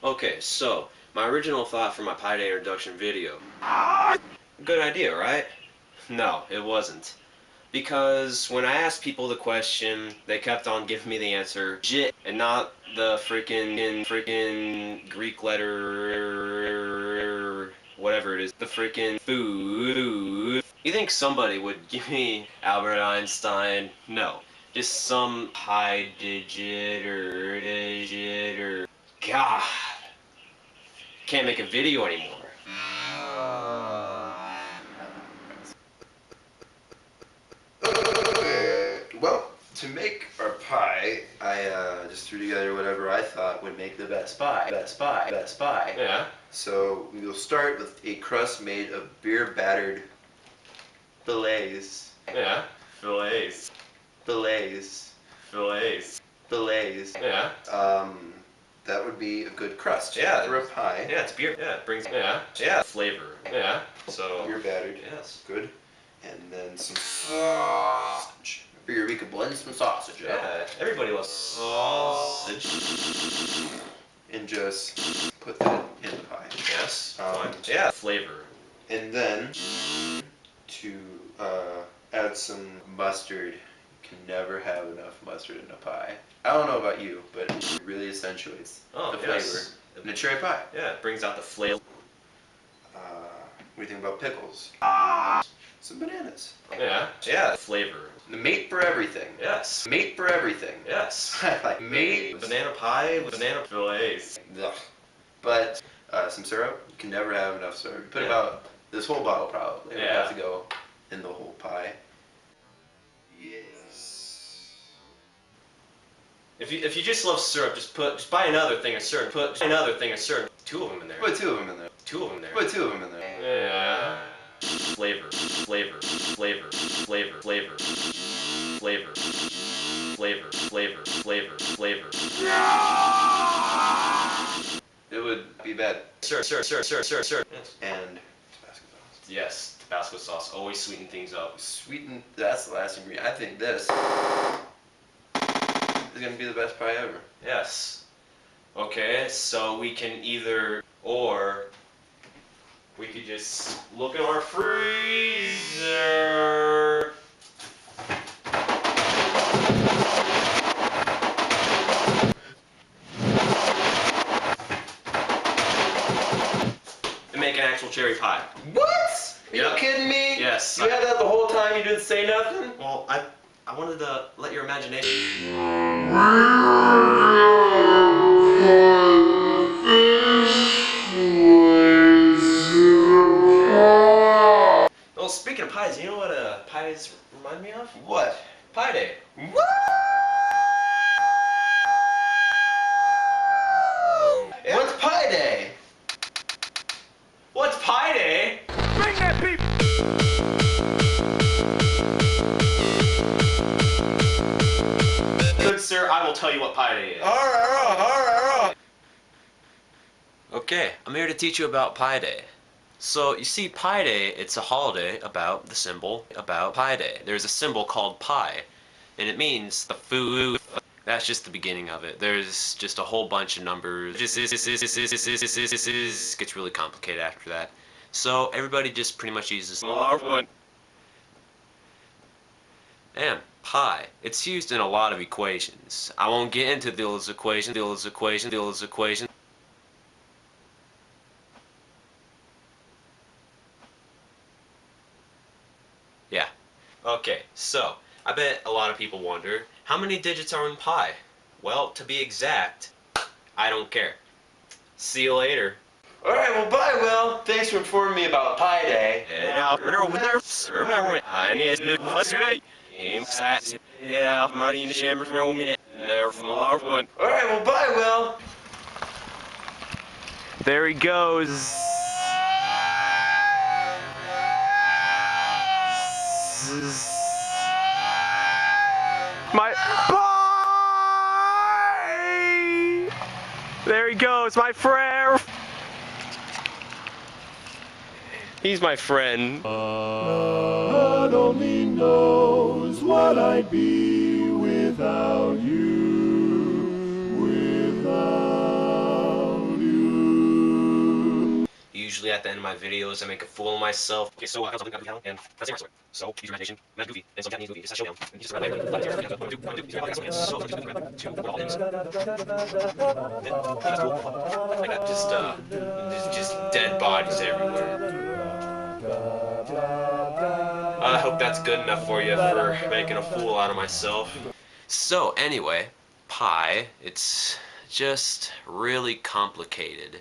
Okay, so my original thought for my Pi Day introduction video. Good idea, right? No, it wasn't. Because when I asked people the question, they kept on giving me the answer jit and not the freaking Greek letter whatever it is. The freaking food. You think somebody would give me Albert Einstein? No. Just some high digit or God. Can't make a video anymore. Well, to make our pie, I just threw together whatever I thought would make the best pie. Yeah. So we will start with a crust made of beer-battered fillets. Yeah. Fillets. Yeah. That would be a good crust. Yeah. For a pie. Yeah, it's beer. Yeah, it brings. Yeah. Flavor. Yeah. So. Beer battered. Yes. Good. And then some sausage. I figured we could blend some sausage up. Yeah. Everybody loves sausage. And just put that in the pie. Yes. Yeah. Flavor. And then to add some mustard. You can never have enough mustard in a pie. I don't know about you, but it really accentuates the flavor in a cherry pie. Yeah, it brings out the flavor. What do you think about pickles? Some bananas. Yeah. Yeah. Flavor. The mate for everything. Yes. Mate for everything. Yes. Like mate. Banana pie with banana fillets. Ugh. But some syrup. You can never have enough syrup. You put about this whole bottle probably. It would have to go in the whole pie. Yes. If you just love syrup, just buy another thing of syrup. Put another thing of syrup. Two of them in there. Put two of them in there. Two of them there. Put two of them in there. Yeah. Flavor. Flavor. Flavor. Flavor. Flavor. Flavor. Flavor. Flavor. Flavor. Flavor. It would be bad. Sir. Yes. And Tabasco sauce. Yes. Tabasco sauce always sweeten things up. Sweeten. That's the last ingredient. I think this is gonna be the best pie ever. Yes. Okay, so we can either, or we could just look at our freezer. And make an actual cherry pie. What? Are you Yep. kidding me? Yes. You had that the whole time, you didn't say nothing? Well, I wanted to let your imagination. Well, speaking of pies, you know what pies remind me of? What? Pie Day. What? Yeah. What's Pie Day? What's Pie Day? Bring that people! Good sir, I will tell you what Pie Day is. Alright. Okay, I'm here to teach you about Pi Day. So, you see, Pi Day, it's a holiday about the symbol, about Pi Day. There's a symbol called pi, and it means the food. That's just the beginning of it. There's just a whole bunch of numbers. Gets really complicated after that. So, everybody just pretty much uses and pi. It's used in a lot of equations. I won't get into those equations. Yeah. Okay, so, I bet a lot of people wonder, how many digits are in pi? Well, to be exact, I don't care. See you later. Alright, well bye Will. Thanks for informing me about Pie Day. Alright, well bye Will. There he goes. My pie! There he goes, my friend. He's my friend. God only knows what I'd be without you, without you. usually at the end of my videos I make a fool of myself. Okay, so something got down and that's the sword. So use your imagination, imagine Goofy in some Japanese movie. It's a showdown. And he's just right so he's two with all enemies. Then he has cool like that, just dead bodies everywhere. I hope that's good enough for you for making a fool out of myself. So anyway, pi, it's just really complicated.